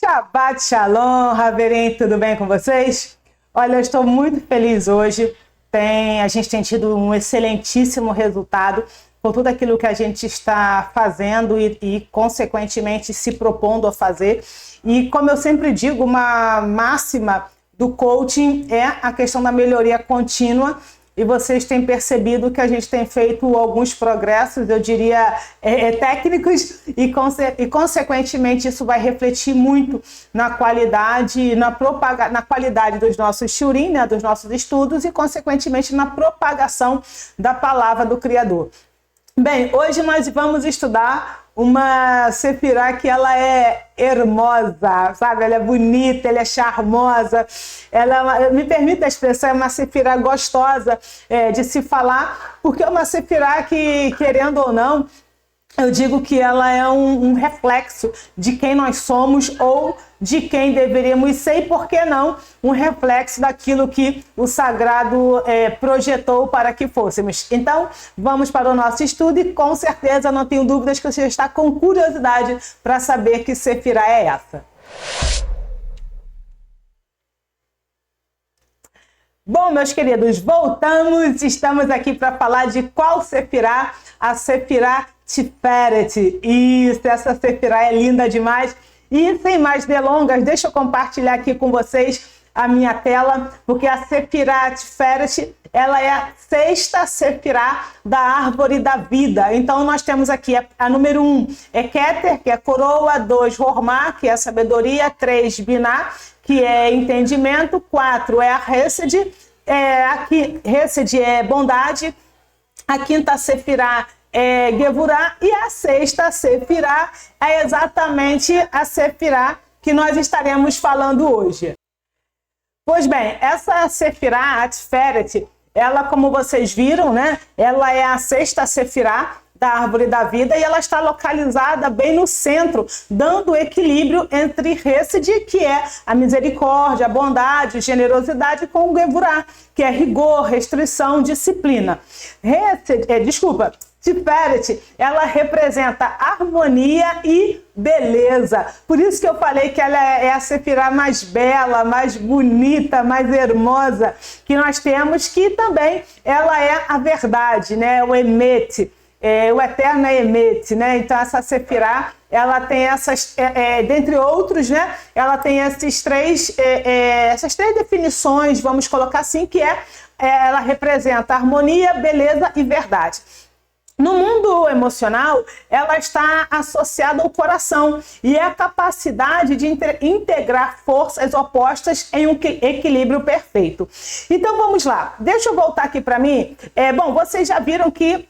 Shabbat Shalom, Haverim, tudo bem com vocês? Olha, eu estou muito feliz hoje. A gente tem tido um excelentíssimo resultado por tudo aquilo que a gente está fazendo e consequentemente, se propondo a fazer. E como eu sempre digo, uma máxima do coaching é a questão da melhoria contínua. E vocês têm percebido que a gente tem feito alguns progressos, eu diria, técnicos, e consequentemente isso vai refletir muito na qualidade, na qualidade dos nossos shurim, né, dos nossos estudos, e consequentemente na propagação da palavra do Criador. Bem, hoje nós vamos estudar uma sefirá que ela é hermosa, sabe? Ela é bonita, ela é charmosa, me permite a expressão, é uma sefirá gostosa de se falar, porque é uma sefirá que, querendo ou não, eu digo que ela é um reflexo de quem nós somos ou de quem deveríamos ser, e por que não, um reflexo daquilo que o Sagrado projetou para que fôssemos. Então, vamos para o nosso estudo e com certeza não tenho dúvidas que você está com curiosidade para saber que sefirá é essa. Bom, meus queridos, voltamos, estamos aqui para falar de qual sefirá, a sefirá Tiferet. Isso, essa sefirá é linda demais. E sem mais delongas, deixa eu compartilhar aqui com vocês a minha tela, porque a sefirá Tiferet, ela é a sexta sefirá da árvore da vida. Então nós temos aqui a número 1 é Keter, que é coroa, 2 Hormá, que é sabedoria, 3 Biná, que é entendimento, 4 é a Hesed, aqui Hesed é bondade, a quinta sefirá é Gevurá, e a sexta sefirá é exatamente a sefirá que nós estaremos falando hoje. Pois bem, essa sefirá, a Tiferet, ela, como vocês viram, né, ela é a sexta sefirá da árvore da vida, e ela está localizada bem no centro, dando equilíbrio entre Hesed, que é a misericórdia, a bondade, generosidade, com o Gevurá, que é rigor, restrição, disciplina. Tiferet, ela representa harmonia e beleza. Por isso que eu falei que ela é a sefirá mais bela, mais bonita, mais hermosa que nós temos, que também ela é a verdade, né? O Emet. O eterno é Emet, né? Então essa sefirá, ela tem essas, dentre outros, né? Ela tem essas três definições, vamos colocar assim, que ela representa harmonia, beleza e verdade. No mundo emocional, ela está associada ao coração e é a capacidade de integrar forças opostas em um equilíbrio perfeito. Então vamos lá, deixa eu voltar aqui para mim. Bom, vocês já viram que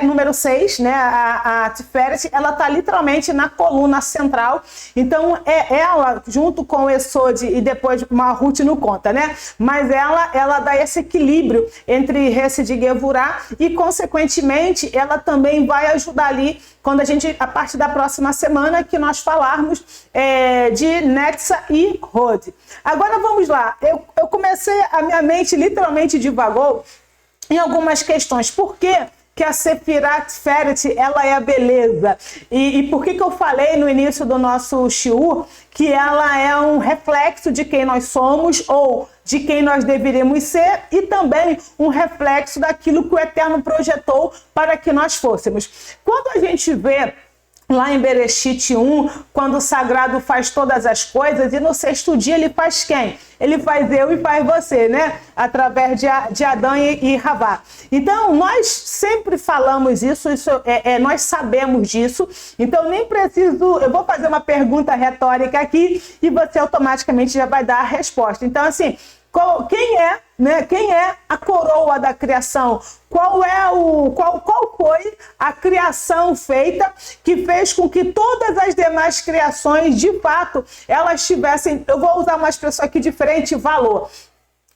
número 6, né, a Tiferet, ela está literalmente na coluna central. Então ela, junto com o Esod, e depois Malhut não conta, né? Mas ela dá esse equilíbrio entre Hesed e Gevurá, e consequentemente ela também vai ajudar ali quando a partir da próxima semana, que nós falarmos de Netza e Hod. Agora vamos lá, eu comecei, a minha mente literalmente divagou em algumas questões. Por quê que a sefirá Tiferet, ela é a beleza? E por que eu falei no início do nosso shiur que ela é um reflexo de quem nós somos ou de quem nós deveríamos ser, e também um reflexo daquilo que o Eterno projetou para que nós fôssemos? Quando a gente vê lá em Bereshit 1, quando o Sagrado faz todas as coisas, e no sexto dia ele faz quem? Ele faz eu e faz você, né? Através de Adão e Havá. Então, nós sempre falamos isso, nós sabemos disso, então nem preciso, eu vou fazer uma pergunta retórica aqui e você automaticamente já vai dar a resposta. Então, assim, quem é a coroa da criação? Qual foi a criação feita que fez com que todas as demais criações, de fato, elas tivessem, eu vou usar uma expressão aqui diferente, valor.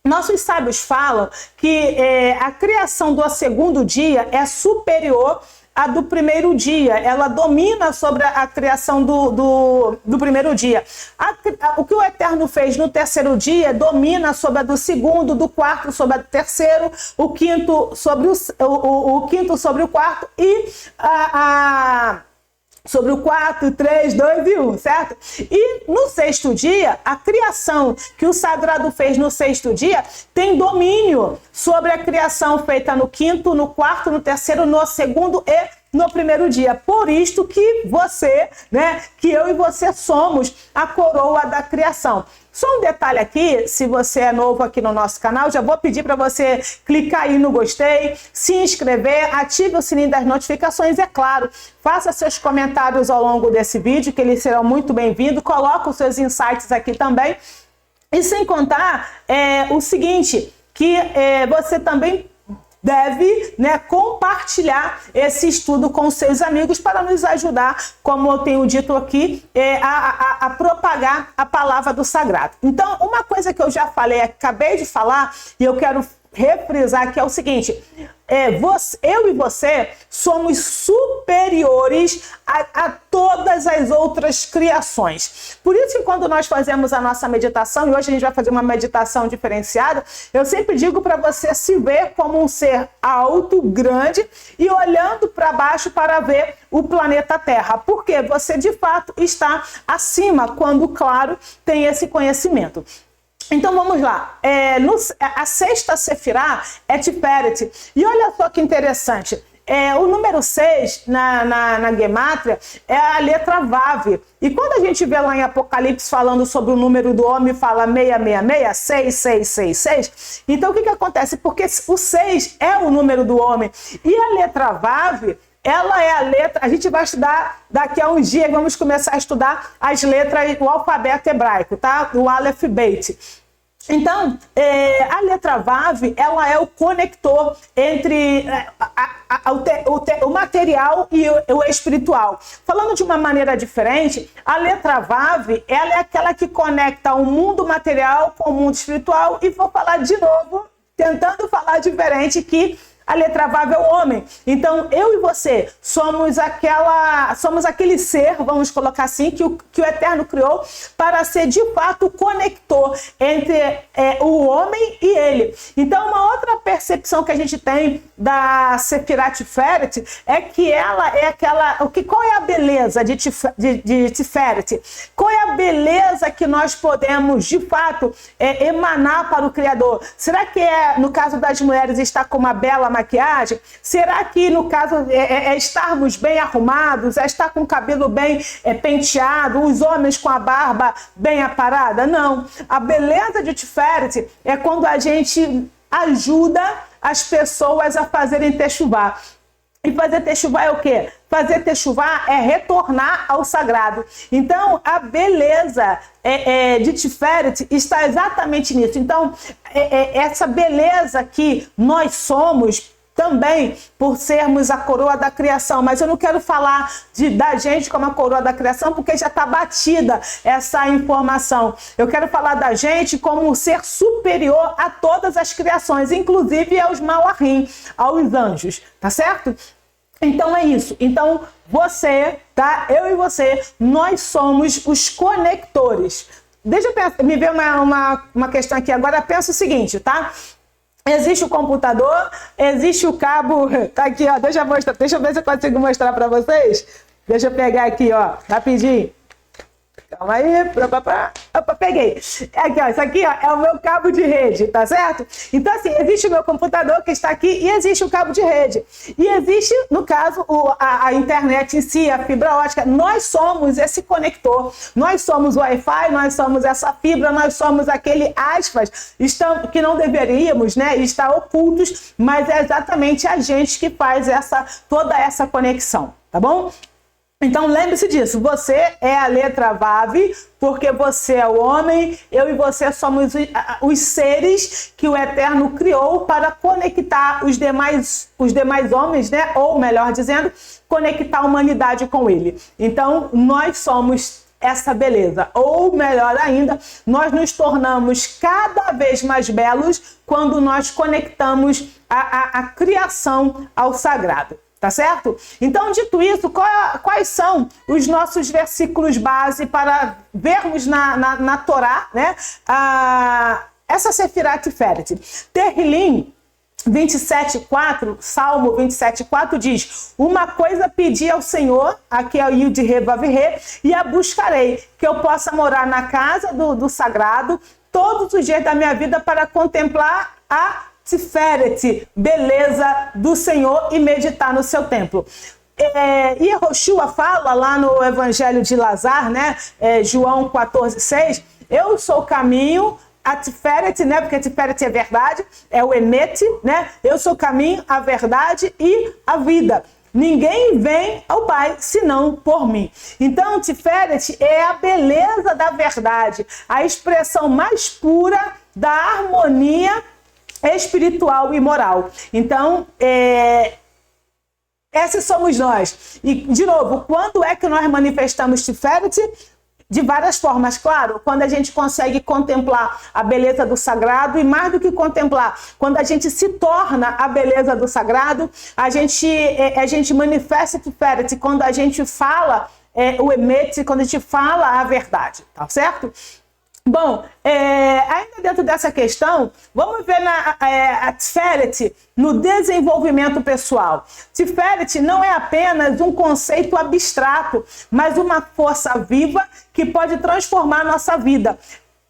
Nossos sábios falam que a criação do segundo dia é superior a do primeiro dia, ela domina sobre a criação do primeiro dia. O que o Eterno fez no terceiro dia domina sobre a do segundo, do quarto sobre a do terceiro, o quinto sobre o quinto sobre o quarto, e sobre o 4, 3, 2 e 1, certo? E no sexto dia, a criação que o sagrado fez no sexto dia tem domínio sobre a criação feita no quinto, no quarto, no terceiro, no segundo e no primeiro dia. Por isto que você, né, que eu e você somos a coroa da criação. Só um detalhe aqui, se você é novo aqui no nosso canal, já vou pedir para você clicar aí no gostei, se inscrever, ative o sininho das notificações, é claro, faça seus comentários ao longo desse vídeo, que eles serão muito bem-vindos, coloque os seus insights aqui também, e sem contar o seguinte, que você também deve, né, compartilhar esse estudo com seus amigos para nos ajudar, como eu tenho dito aqui, a propagar a palavra do sagrado. Então, uma coisa que eu já falei, acabei de falar, e eu quero refrisar, que é o seguinte, eu e você somos superiores a todas as outras criações. Por isso que quando nós fazemos a nossa meditação, e hoje a gente vai fazer uma meditação diferenciada, eu sempre digo para você se ver como um ser alto, grande, e olhando para baixo para ver o planeta Terra. Porque você de fato está acima, quando, claro, tem esse conhecimento. Então vamos lá, a sexta Sefirá é Tiferet, e olha só que interessante, o número 6 na Gemátria é a letra Vav, e quando a gente vê lá em Apocalipse falando sobre o número do homem, fala 666, 6666, então o que acontece? Porque o 6 é o número do homem, e a letra Vav, ela é a letra, a gente vai estudar daqui a uns dias, vamos começar a estudar as letras, o alfabeto hebraico, tá? O Aleph Beit. Então, a letra Vav, ela é o conector entre o material e o espiritual. Falando de uma maneira diferente, a letra Vav, ela é aquela que conecta o mundo material com o mundo espiritual, e vou falar de novo, tentando falar diferente, que a letra Vav é o homem. Então, eu e você somos aquele ser, vamos colocar assim, que o Eterno criou para ser de fato o conector entre o homem e ele. Então, uma outra percepção que a gente tem da Sefirá Tiferet é que ela é aquela... Qual é a beleza de Tiferet? Qual é a beleza que nós podemos, de fato, emanar para o Criador? Será que no caso das mulheres, está com uma bela maquiagem? Será que no caso estarmos bem arrumados, estar com o cabelo bem penteado, os homens com a barba bem aparada? Não. A beleza de Tiferet é quando a gente ajuda as pessoas a fazerem techuvá. E fazer techuvá é o quê? Fazer techuvá é retornar ao sagrado. Então, a beleza de Tiferet está exatamente nisso. Então, essa beleza que nós somos, também por sermos a coroa da criação, mas eu não quero falar da gente como a coroa da criação, porque já está batida essa informação. Eu quero falar da gente como um ser superior a todas as criações, inclusive aos Malachim, aos anjos, tá certo? Então é isso. Então você, tá? Eu e você, nós somos os conectores. Deixa eu pensar, me ver uma questão aqui agora. Pensa o seguinte, tá? Existe o computador, existe o cabo, tá aqui, ó, deixa eu ver se eu consigo mostrar para vocês. Deixa eu pegar aqui, ó, rapidinho. Calma aí, opa, peguei. Aqui, ó, isso aqui, ó, é o meu cabo de rede, tá certo? Então, assim, existe o meu computador que está aqui e existe o cabo de rede. E existe, no caso, a internet em si, a fibra ótica. Nós somos esse conector, nós somos o Wi-Fi, nós somos essa fibra, nós somos aquele aspas que não deveríamos, né, estar ocultos, mas é exatamente a gente que faz toda essa conexão, tá bom? Então lembre-se disso, você é a letra Vav, porque você é o homem, eu e você somos os seres que o Eterno criou para conectar os demais homens, né? Ou melhor dizendo, conectar a humanidade com ele. Então nós somos essa beleza, ou melhor ainda, nós nos tornamos cada vez mais belos quando nós conectamos a criação ao sagrado. Tá certo? Então, dito isso, quais são os nossos versículos base para vermos na Torá, né, essa Sefirá Tiferet? Tehillim 27:4, Salmo 27:4 diz: uma coisa pedi ao Senhor, aqui é o Yud Re Vav Re, e a buscarei, que eu possa morar na casa do sagrado todos os dias da minha vida para contemplar a Tiferet, beleza do Senhor, e meditar no seu templo. E Yehoshua fala lá no Evangelho de Lazar, né? João 14:6, eu sou o caminho, a Tiferet, né? Porque a Tiferet é verdade, é o Emet, né? Eu sou o caminho, a verdade e a vida. Ninguém vem ao Pai senão por mim. Então, Tiferet é a beleza da verdade, a expressão mais pura da harmonia espiritual e moral. Então, esses somos nós. E, de novo, quando é que nós manifestamos Tiferet? De várias formas, claro, quando a gente consegue contemplar a beleza do sagrado, e mais do que contemplar, quando a gente se torna a beleza do sagrado, a gente manifesta Tiferet quando a gente fala o Emet, quando a gente fala a verdade, tá certo? Bom, ainda dentro dessa questão, vamos ver a Tiferet no desenvolvimento pessoal. Tiferet não é apenas um conceito abstrato, mas uma força viva que pode transformar a nossa vida.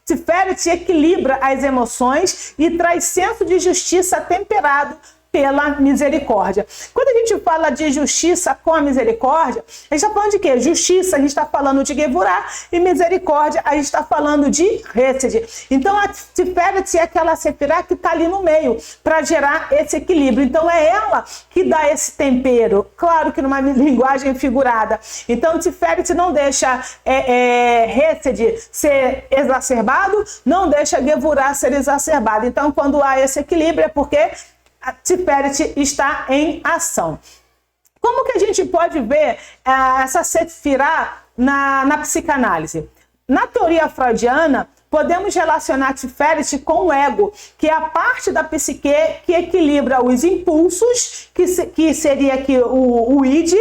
Tiferet equilibra as emoções e traz senso de justiça temperado pela misericórdia. Quando a gente fala de justiça com a misericórdia, a gente está falando de quê? Justiça, a gente está falando de Gevurah, e misericórdia, a gente está falando de Hesed. Então, a Tiferet é aquela sefirá que está ali no meio, para gerar esse equilíbrio. Então, é ela que dá esse tempero, claro que numa linguagem figurada. Então, Tiferet não deixa Hesed ser exacerbado, não deixa Gevurah ser exacerbado. Então, quando há esse equilíbrio, é porque a Tiferet está em ação. Como que a gente pode ver essa sefirá na psicanálise? Na teoria freudiana, podemos relacionar Tiferet com o ego, que é a parte da psique que equilibra os impulsos, que seria aqui o id,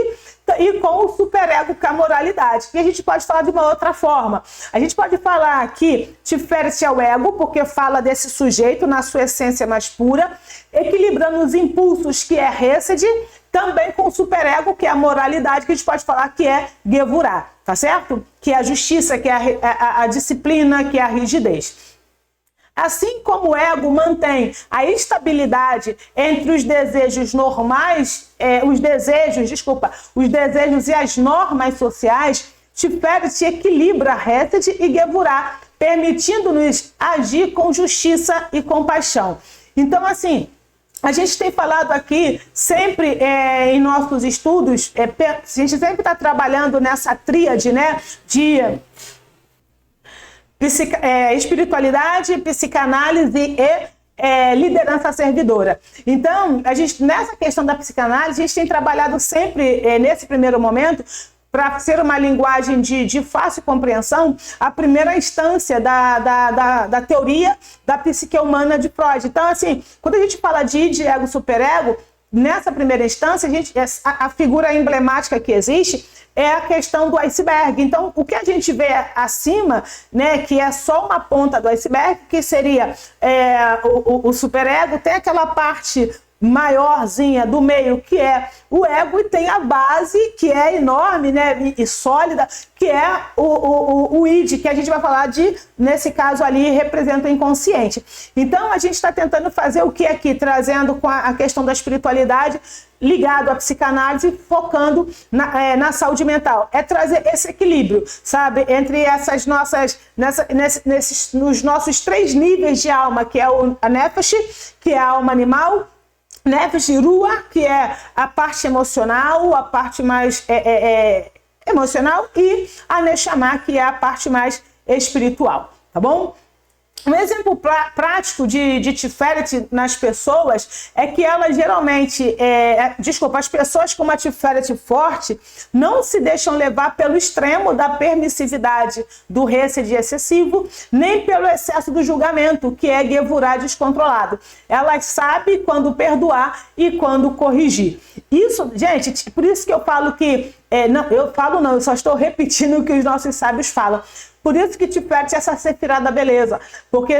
e com o superego, que é a moralidade. E a gente pode falar de uma outra forma. A gente pode falar que Tiferet é o ego, porque fala desse sujeito na sua essência mais pura, equilibrando os impulsos, que é Hesed, também com o superego, que é a moralidade, que a gente pode falar que é Gevurah, tá certo? Que é a justiça, que é a disciplina, que é a rigidez. Assim como o ego mantém a estabilidade entre os desejos normais, os desejos e as normas sociais, Tiferet equilibra Hesed e Gevurah, permitindo-nos agir com justiça e compaixão. Então, assim, a gente tem falado aqui sempre em nossos estudos, a gente sempre está trabalhando nessa tríade, né, de espiritualidade, psicanálise e liderança servidora. Então, nessa questão da psicanálise, a gente tem trabalhado sempre, nesse primeiro momento, para ser uma linguagem de fácil compreensão, a primeira instância da teoria da psique humana de Freud. Então, assim, quando a gente fala de id, ego, superego, nessa primeira instância, a figura emblemática que existe é a questão do iceberg. Então, o que a gente vê acima, né, que é só uma ponta do iceberg, que seria o superego, tem aquela parte maiorzinha do meio, que é o ego, e tem a base, que é enorme, né, e sólida, que é o id, que a gente vai falar nesse caso ali, representa o inconsciente. Então, a gente está tentando fazer o que aqui? Trazendo com a questão da espiritualidade, ligado à psicanálise, focando na saúde mental. É trazer esse equilíbrio, sabe, entre essas nossas, nos nossos 3 níveis de alma, que é a Nefesh, que é a alma animal, Nefesh Ruah, que é a parte emocional, a parte mais emocional, e a Neshama, que é a parte mais espiritual, tá bom? Um exemplo prático de Tiferet nas pessoas é que elas geralmente, as pessoas com uma Tiferet forte não se deixam levar pelo extremo da permissividade do Hesed excessivo, nem pelo excesso do julgamento, que é Gevurah descontrolado. Elas sabem quando perdoar e quando corrigir. Isso, gente, por isso que eu falo que Não, eu falo não, eu só estou repetindo o que os nossos sábios falam. Por isso que Tiferet é essa sefirá da beleza. Porque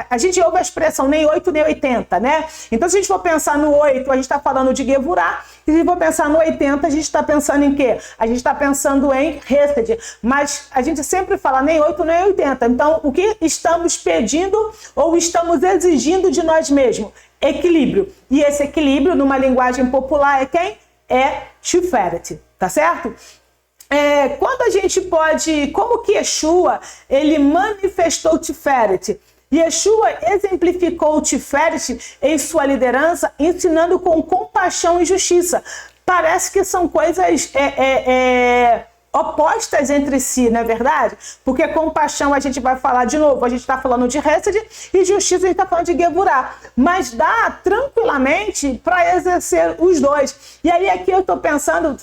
a gente ouve a expressão nem 8 nem 80, né? Então, se a gente for pensar no 8, a gente está falando de Gevurah. E se a gente for pensar no 80, a gente está pensando em quê? A gente está pensando em Hesed. Mas a gente sempre fala nem 8 nem 80. Então, o que estamos pedindo ou estamos exigindo de nós mesmos? Equilíbrio. E esse equilíbrio, numa linguagem popular, é quem? É Tiferet. Tá certo? Quando a gente pode, como que Yeshua, ele manifestou Tiferet? Yeshua exemplificou o Tiferet em sua liderança, ensinando com compaixão e justiça. Parece que são coisas opostas entre si, não é verdade? Porque compaixão a gente vai falar de novo, a gente está falando de Hesed, e justiça a gente está falando de Gevurah. Mas dá tranquilamente para exercer os dois. E aí aqui eu estou pensando,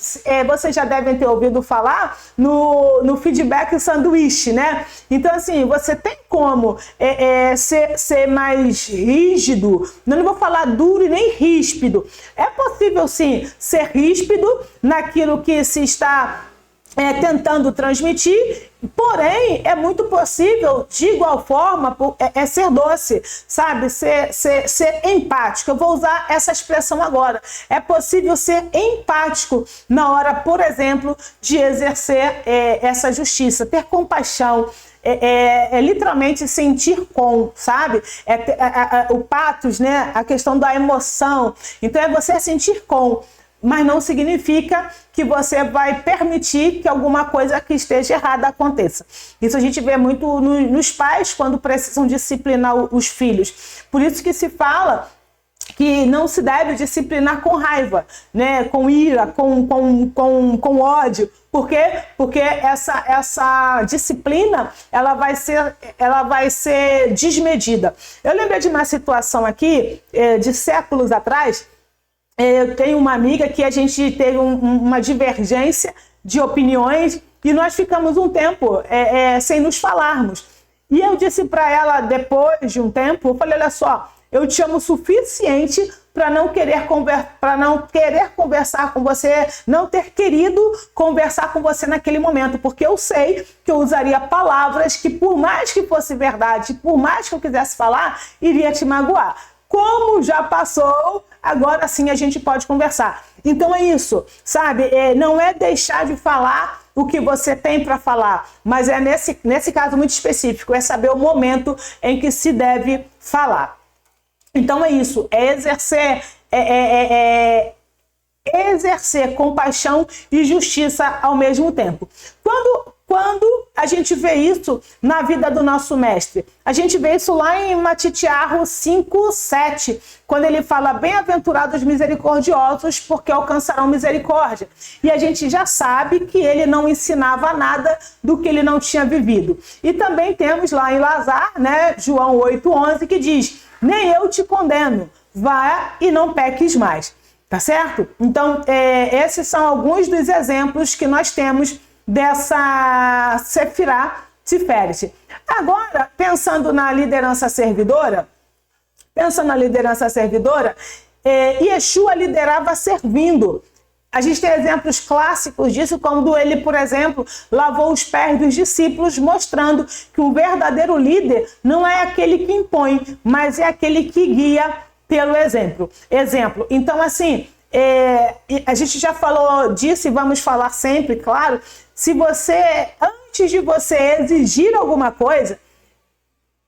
vocês já devem ter ouvido falar no feedback sanduíche, né? Então assim, você tem como ser mais rígido, não vou falar duro e nem ríspido. É possível sim ser ríspido naquilo que se está tentando transmitir, porém é muito possível, de igual forma, ser doce, sabe? Ser empático. Eu vou usar essa expressão agora. É possível ser empático na hora, por exemplo, de exercer essa justiça, ter compaixão, literalmente sentir com, sabe? O patos, né? A questão da emoção. Então é você sentir com, mas não significa que você vai permitir que alguma coisa que esteja errada aconteça. Isso a gente vê muito nos pais quando precisam disciplinar os filhos. Por isso que se fala que não se deve disciplinar com raiva, né? Com ira, com ódio. Por quê? Porque essa disciplina ela vai ser desmedida. Eu lembrei de uma situação aqui, de séculos atrás. Eu tenho uma amiga que a gente teve uma divergência de opiniões e nós ficamos um tempo sem nos falarmos. E eu disse para ela, depois de um tempo, eu falei, olha só, eu te amo o suficiente para não querer conversar com você, não ter querido conversar com você naquele momento, porque eu sei que eu usaria palavras que, por mais que fosse verdade, por mais que eu quisesse falar, iria te magoar. Como já passou, agora sim a gente pode conversar. Então é isso, sabe? Não é deixar de falar o que você tem para falar, mas é nesse caso muito específico, é saber o momento em que se deve falar. Então é isso, exercer compaixão e justiça ao mesmo tempo. Quando a gente vê isso na vida do nosso mestre? A gente vê isso lá em Matitiahu 5:7, quando ele fala, bem-aventurados misericordiosos, porque alcançarão misericórdia. E a gente já sabe que ele não ensinava nada do que ele não tinha vivido. E também temos lá em Lazar, né, João 8:11, que diz, nem eu te condeno, vá e não peques mais. Tá certo? Então, esses são alguns dos exemplos que nós temos dessa Sefirá Tiferet. Agora, pensando na liderança servidora, Yeshua liderava servindo. A gente tem exemplos clássicos disso, quando ele, por exemplo, lavou os pés dos discípulos, mostrando que um verdadeiro líder não é aquele que impõe, mas é aquele que guia pelo exemplo. Então, assim, a gente já falou disso e vamos falar sempre, claro. Se você, antes de você exigir alguma coisa,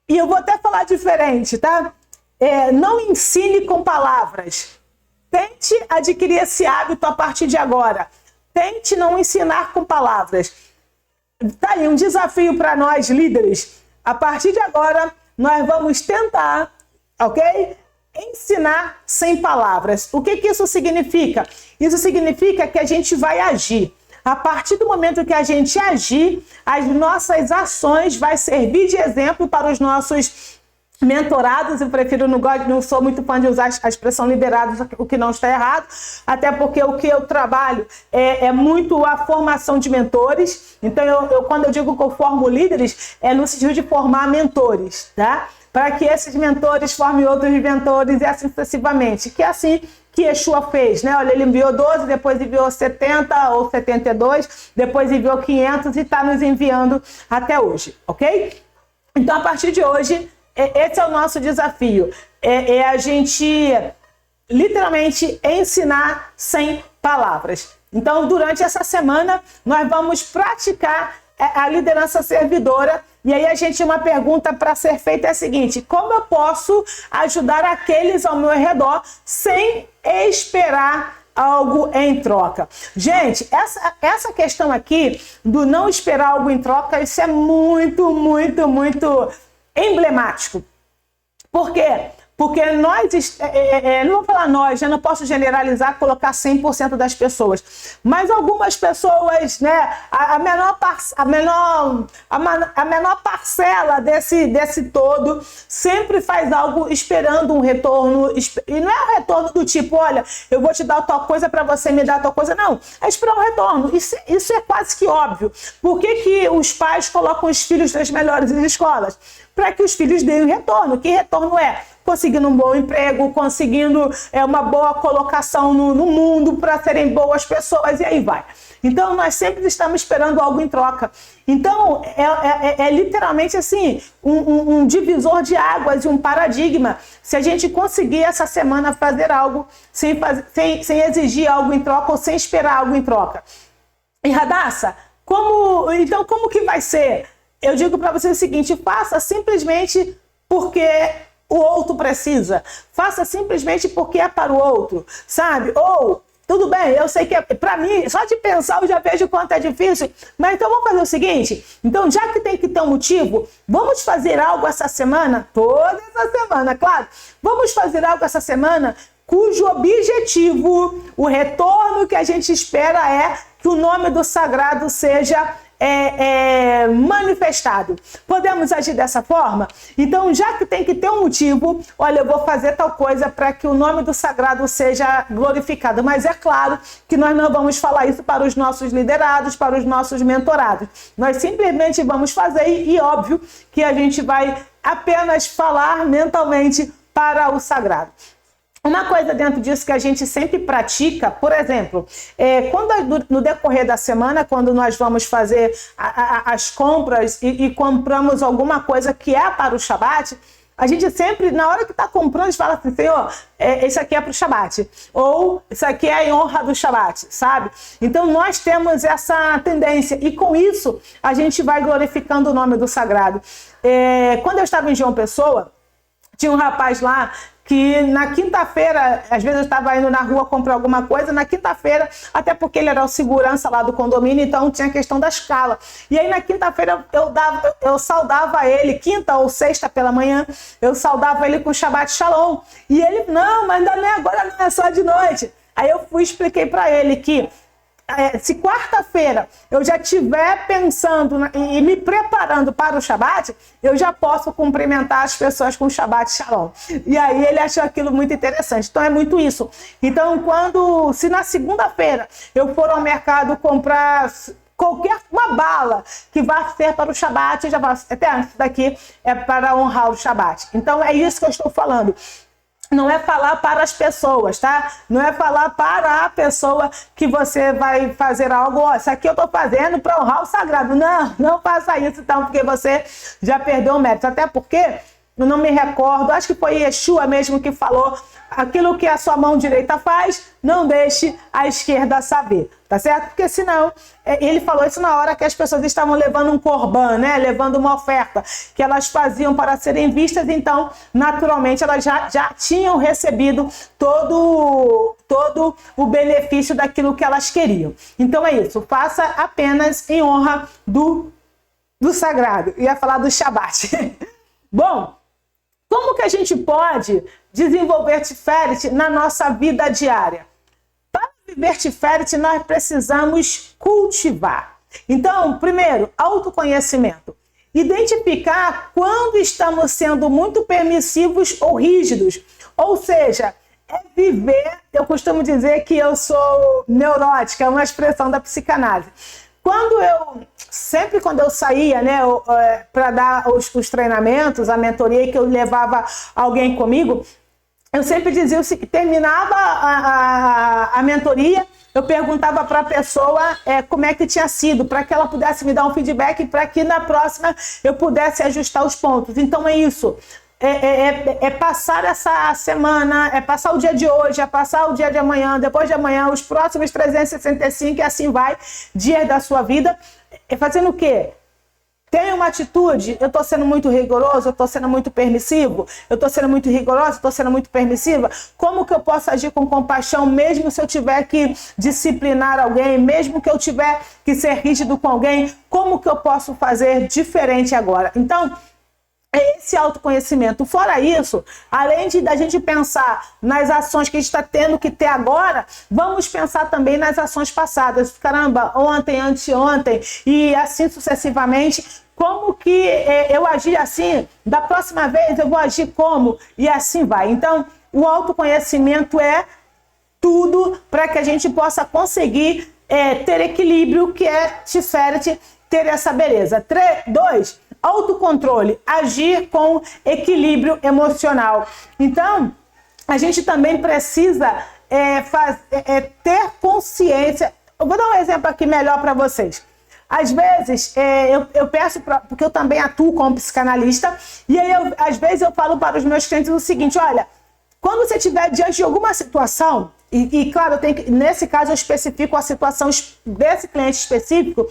e eu vou até falar diferente, tá? Não ensine com palavras. Tente adquirir esse hábito a partir de agora. Tente não ensinar com palavras. Tá aí um desafio para nós, líderes. A partir de agora, nós vamos tentar, ok? Ensinar sem palavras. O que isso significa? Isso significa que a gente vai agir. A partir do momento que a gente agir, as nossas ações vai servir de exemplo para os nossos mentorados. Eu prefiro, não sou muito fã de usar a expressão liderados, o que não está errado, até porque o que eu trabalho é muito a formação de mentores. Então, quando eu digo que eu formo líderes, é no sentido de formar mentores, tá? Para que esses mentores formem outros mentores e assim sucessivamente. Que é assim que Yeshua fez, né? Olha, ele enviou 12, depois enviou 70 ou 72, depois enviou 500 e está nos enviando até hoje, ok? Então, a partir de hoje, esse é o nosso desafio, é a gente literalmente ensinar sem palavras. Então, durante essa semana, nós vamos praticar a liderança servidora. E aí, uma pergunta para ser feita é a seguinte: como eu posso ajudar aqueles ao meu redor sem esperar algo em troca? Gente, essa questão aqui do não esperar algo em troca, isso é muito, muito, muito emblemático. Por quê? Porque nós, não vou falar nós, eu não posso generalizar, colocar 100% das pessoas, mas algumas pessoas, né, a menor parcela desse todo sempre faz algo esperando um retorno, e não é um retorno do tipo, olha, eu vou te dar tal coisa para você me dar tal coisa, não, é esperar um retorno, isso é quase que óbvio. Por que os pais colocam os filhos nas melhores escolas? Para que os filhos deem um retorno. Que retorno é? Conseguindo um bom emprego, conseguindo uma boa colocação no mundo, para serem boas pessoas, e aí vai. Então, nós sempre estamos esperando algo em troca. Então, é literalmente assim, um divisor de águas e um paradigma. Se a gente conseguir essa semana fazer algo sem exigir algo em troca ou sem esperar algo em troca. E Radassa, como que vai ser? Eu digo para você o seguinte: faça simplesmente porque o outro precisa. Faça simplesmente porque é para o outro, sabe? Ou, tudo bem, eu sei que para mim, só de pensar eu já vejo o quanto é difícil, mas então vamos fazer o seguinte: então, já que tem que ter um motivo, vamos fazer algo essa semana, toda essa semana, claro, vamos fazer algo essa semana cujo objetivo, o retorno que a gente espera é que o nome do sagrado seja manifestado. Podemos agir dessa forma? Então, já que tem que ter um motivo, olha, eu vou fazer tal coisa para que o nome do sagrado seja glorificado. Mas é claro que nós não vamos falar isso para os nossos liderados, para os nossos mentorados. Nós simplesmente vamos fazer e óbvio que a gente vai apenas falar mentalmente para o sagrado. Uma coisa dentro disso que a gente sempre pratica, por exemplo, no decorrer da semana, quando nós vamos fazer as compras e compramos alguma coisa que é para o Shabat, a gente sempre, na hora que está comprando, a gente fala assim: Senhor, isso aqui é para o Shabat, ou isso aqui é em honra do Shabat, sabe? Então nós temos essa tendência, e com isso a gente vai glorificando o nome do sagrado. Quando eu estava em João Pessoa, tinha um rapaz lá que na quinta-feira, às vezes eu estava indo na rua comprar alguma coisa, na quinta-feira, até porque ele era o segurança lá do condomínio, então tinha a questão da escala. E aí na quinta-feira eu saudava ele, quinta ou sexta pela manhã, eu saudava ele com Shabbat Shalom. E ele, não, mas ainda não é agora, não é só de noite. Aí eu expliquei para ele que se quarta-feira eu já estiver pensando e me preparando para o Shabat, eu já posso cumprimentar as pessoas com Shabbat Shalom. E aí ele achou aquilo muito interessante. Então é muito isso. Então, se na segunda-feira eu for ao mercado comprar uma bala que vai ser para o Shabat, já vai, até antes daqui, é para honrar o Shabat. Então é isso que eu estou falando. Não é falar para as pessoas, tá? Não é falar para a pessoa que você vai fazer algo, isso aqui eu estou fazendo para honrar o sagrado. Não faça isso, então, porque você já perdeu o mérito. Até porque, eu não me recordo, acho que foi Yeshua mesmo que falou: aquilo que a sua mão direita faz, não deixe a esquerda saber, tá certo? Porque senão, ele falou isso na hora que as pessoas estavam levando um corban, né? Levando uma oferta que elas faziam para serem vistas, então, naturalmente, elas já tinham recebido todo o benefício daquilo que elas queriam. Então é isso, faça apenas em honra do sagrado. Ia falar do Shabat. Bom, como que a gente pode desenvolver Tiferet na nossa vida diária? Para viver Tiferet, nós precisamos cultivar. Então, primeiro, autoconhecimento. Identificar quando estamos sendo muito permissivos ou rígidos. Ou seja, é viver, eu costumo dizer que eu sou neurótica, é uma expressão da psicanálise. Sempre quando eu saía, né, para dar os treinamentos, a mentoria, que eu levava alguém comigo, eu sempre dizia o seguinte, terminava a mentoria, eu perguntava para a pessoa como é que tinha sido, para que ela pudesse me dar um feedback, para que na próxima eu pudesse ajustar os pontos. Então é isso. É passar essa semana, é passar o dia de hoje, é passar o dia de amanhã, depois de amanhã, os próximos 365 e assim vai, dias da sua vida. Fazendo o quê? Tem uma atitude, eu estou sendo muito rigoroso, eu estou sendo muito permissivo, eu estou sendo muito rigorosa, estou sendo muito permissiva. Como que eu posso agir com compaixão, mesmo se eu tiver que disciplinar alguém, mesmo que eu tiver que ser rígido com alguém, como que eu posso fazer diferente agora? Então, é esse autoconhecimento. Fora isso, além da gente pensar nas ações que a gente está tendo que ter agora, vamos pensar também nas ações passadas. Caramba, ontem, anteontem e assim sucessivamente. Como que eu agi assim? Da próxima vez eu vou agir como? E assim vai. Então, o autoconhecimento é tudo para que a gente possa conseguir ter equilíbrio, que é Tiferet, ter essa beleza. 2, autocontrole, agir com equilíbrio emocional. Então, a gente também precisa ter consciência. Eu vou dar um exemplo aqui melhor para vocês. Às vezes, eu peço, porque eu também atuo como psicanalista, e aí, às vezes, eu falo para os meus clientes o seguinte, olha, quando você estiver diante de alguma situação, e claro, nesse caso eu especifico a situação desse cliente específico,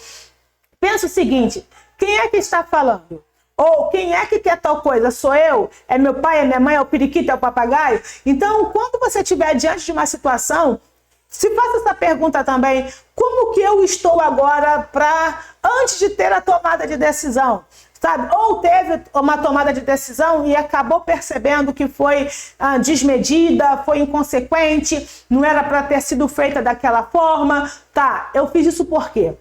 pensa o seguinte, quem é que está falando? Ou quem é que quer tal coisa? Sou eu? É meu pai? É minha mãe? É o periquito? É o papagaio? Então, quando você estiver diante de uma situação, se faça essa pergunta também, como que eu estou agora antes de ter a tomada de decisão? Sabe? Ou teve uma tomada de decisão e acabou percebendo que foi desmedida, foi inconsequente, não era para ter sido feita daquela forma. Tá, eu fiz isso por quê?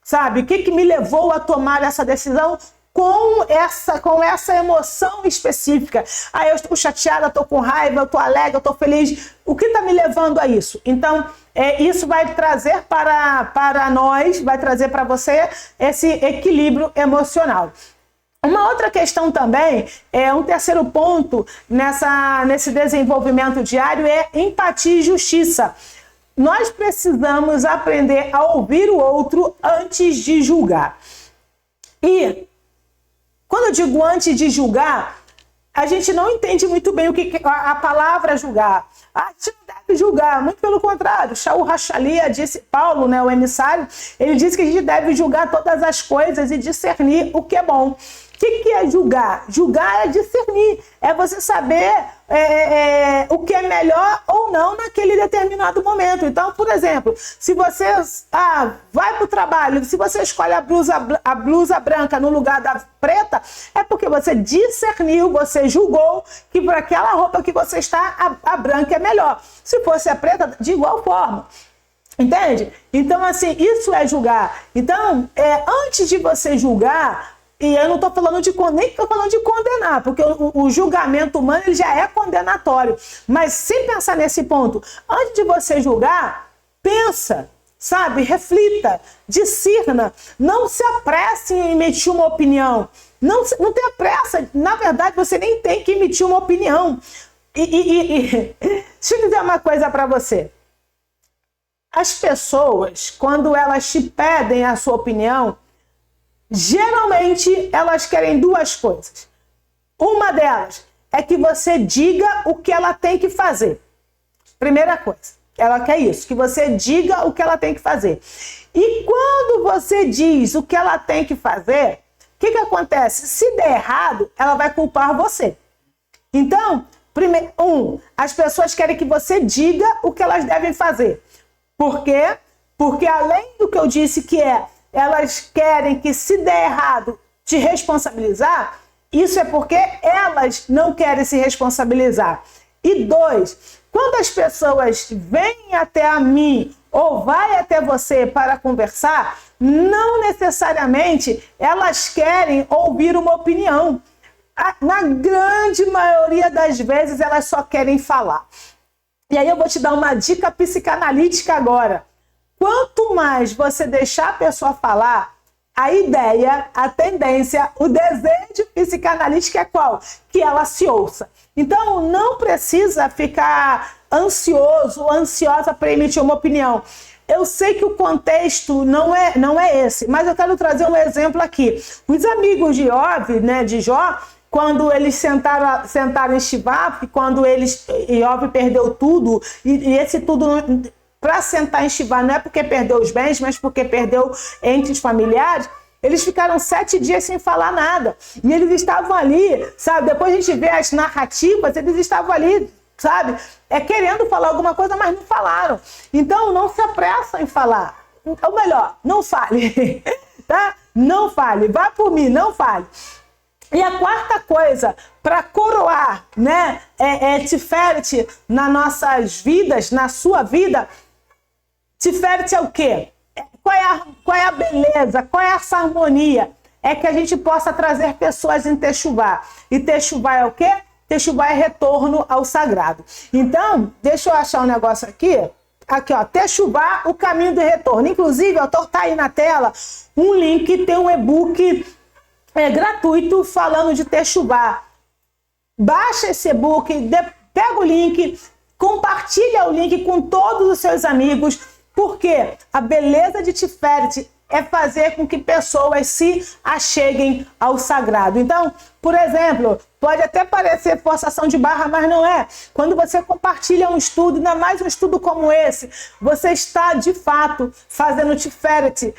Sabe? O que me levou a tomar essa decisão com essa emoção específica? Aí eu estou chateada, eu estou com raiva, eu estou alegre, eu estou feliz. O que está me levando a isso? Então, isso vai trazer para nós, vai trazer para você esse equilíbrio emocional. Uma outra questão também, um terceiro ponto nesse desenvolvimento diário é empatia e justiça. Nós precisamos aprender a ouvir o outro antes de julgar. E quando eu digo antes de julgar, a gente não entende muito bem o que a palavra julgar. A gente não deve julgar, muito pelo contrário. Shaul Hachalia disse, Paulo, né, o emissário, ele disse que a gente deve julgar todas as coisas e discernir o que é bom. O que é julgar? Julgar é discernir, é você saber o que é melhor ou não naquele determinado momento. Então, por exemplo, se você vai para o trabalho, se você escolhe a blusa branca no lugar da preta, é porque você discerniu, você julgou que para aquela roupa que você está, a branca é melhor. Se fosse a preta, de igual forma. Entende? Então, assim, isso é julgar. Então, antes de você julgar, e eu não estou falando nem estou falando de condenar, porque o julgamento humano ele já é condenatório. Mas sem pensar nesse ponto, antes de você julgar, pensa, sabe? Reflita, discirna. Não se apresse em emitir uma opinião. Não tenha pressa. Na verdade, você nem tem que emitir uma opinião. Deixa eu dizer uma coisa para você. As pessoas, quando elas te pedem a sua opinião, geralmente elas querem duas coisas. Uma delas é que você diga o que ela tem que fazer. Primeira coisa, ela quer isso, que você diga o que ela tem que fazer. E quando você diz o que ela tem que fazer, o que acontece? Se der errado, ela vai culpar você. Então, as pessoas querem que você diga o que elas devem fazer. Por quê? Porque além do que eu disse que elas querem que, se der errado, te responsabilizar, isso é porque elas não querem se responsabilizar. E 2, quando as pessoas vêm até a mim ou vai até você para conversar, não necessariamente elas querem ouvir uma opinião. Na grande maioria das vezes, elas só querem falar. E aí eu vou te dar uma dica psicanalítica agora. Quanto mais você deixar a pessoa falar, a ideia, a tendência, o desejo psicanalítico é qual? Que ela se ouça. Então, não precisa ficar ansioso, ansiosa para emitir uma opinião. Eu sei que o contexto não é esse, mas eu quero trazer um exemplo aqui. Os amigos de Iov, né, de Jó, quando eles sentaram em Shivá, quando Iov perdeu tudo, e esse tudo, para sentar em Shivá, não é porque perdeu os bens, mas porque perdeu entes familiares, eles ficaram 7 dias sem falar nada. E eles estavam ali, sabe? Depois a gente vê as narrativas, eles estavam ali, sabe? Querendo falar alguma coisa, mas não falaram. Então, não se apressa em falar. Ou melhor, não fale. Tá? Não fale. Vá por mim, não fale. E a quarta coisa, para coroar, né, Tiferet nas nossas vidas, na sua vida, Tiferet é o quê? Qual é a beleza? Qual é essa harmonia? É que a gente possa trazer pessoas em Techuvá. E Techuvá é o quê? Techuvá é retorno ao sagrado. Então, deixa eu achar um negócio aqui. Aqui, ó, Techuvá, o caminho do retorno. Inclusive, autor, tá aí na tela um link, tem um e-book gratuito falando de Techuvá. Baixa esse e-book, pega o link, compartilha o link com todos os seus amigos, porque a beleza de Tiferet é fazer com que pessoas se acheguem ao sagrado. Então, por exemplo, pode até parecer forçação de barra, mas não é. Quando você compartilha um estudo, ainda mais um estudo como esse, você está, de fato, fazendo Tiferet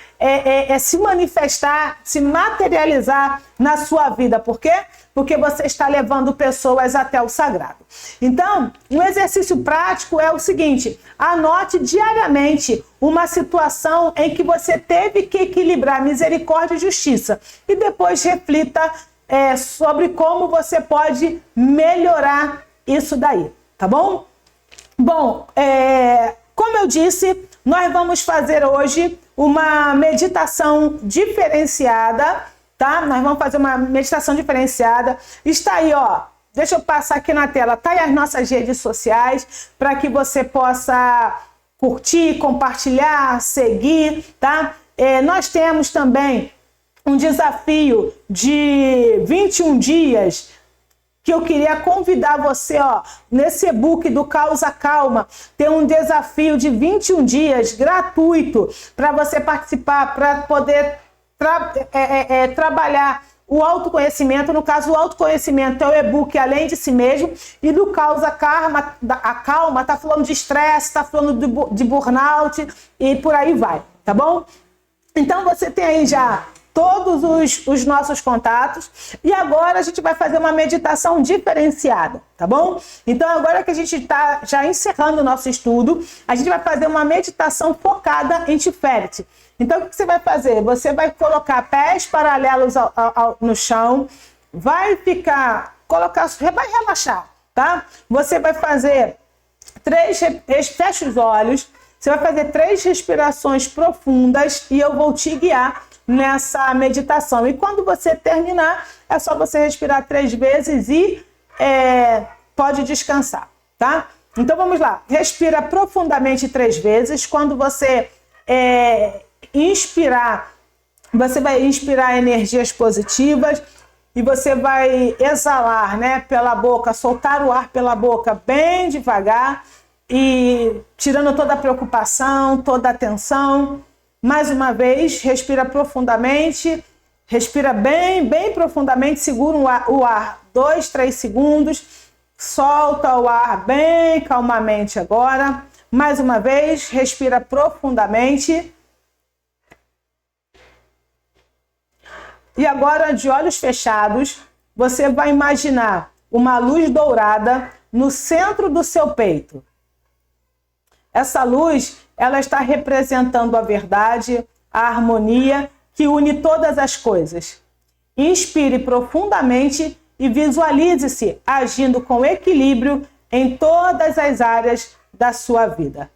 se manifestar, se materializar na sua vida. Por quê? Porque você está levando pessoas até o sagrado. Então, um exercício prático é o seguinte: anote diariamente uma situação em que você teve que equilibrar misericórdia e justiça. E depois reflita sobre como você pode melhorar isso daí, tá bom? Bom, como eu disse, nós vamos fazer hoje uma meditação diferenciada, tá? Nós vamos fazer uma meditação diferenciada. Está aí, ó. Deixa eu passar aqui na tela. Tá aí as nossas redes sociais para que você possa curtir, compartilhar, seguir, tá? Nós temos também um desafio de 21 dias que eu queria convidar você, ó, nesse e-book do Causa Calma, tem um desafio de 21 dias gratuito para você participar, para poder trabalhar o autoconhecimento. No caso, o autoconhecimento é o e-book Além de Si Mesmo, e do Causa Calma, a Calma está falando de estresse, está falando de burnout e por aí vai, tá bom? Então você tem aí já todos os nossos contatos, e agora a gente vai fazer uma meditação diferenciada, tá bom? Então agora que a gente está já encerrando o nosso estudo, a gente vai fazer uma meditação focada em Tiferet. Então o que você vai fazer? Você vai colocar pés paralelos no chão, vai relaxar, tá? Você vai fazer fecha os olhos, você vai fazer 3 respirações profundas e eu vou te guiar nessa meditação. E quando você terminar, é só você respirar 3 vezes e pode descansar, tá? Então vamos lá. Respira profundamente 3 vezes. Quando você inspirar, você vai inspirar energias positivas e você vai exalar, né, pela boca, soltar o ar pela boca bem devagar e tirando toda a preocupação, toda a tensão. Mais uma vez, respira profundamente, respira bem, bem profundamente, segura o ar 2, 3 segundos, solta o ar bem calmamente agora. Mais uma vez, respira profundamente. E agora, de olhos fechados, você vai imaginar uma luz dourada no centro do seu peito. Essa luz, ela está representando a verdade, a harmonia que une todas as coisas. Inspire profundamente e visualize-se agindo com equilíbrio em todas as áreas da sua vida.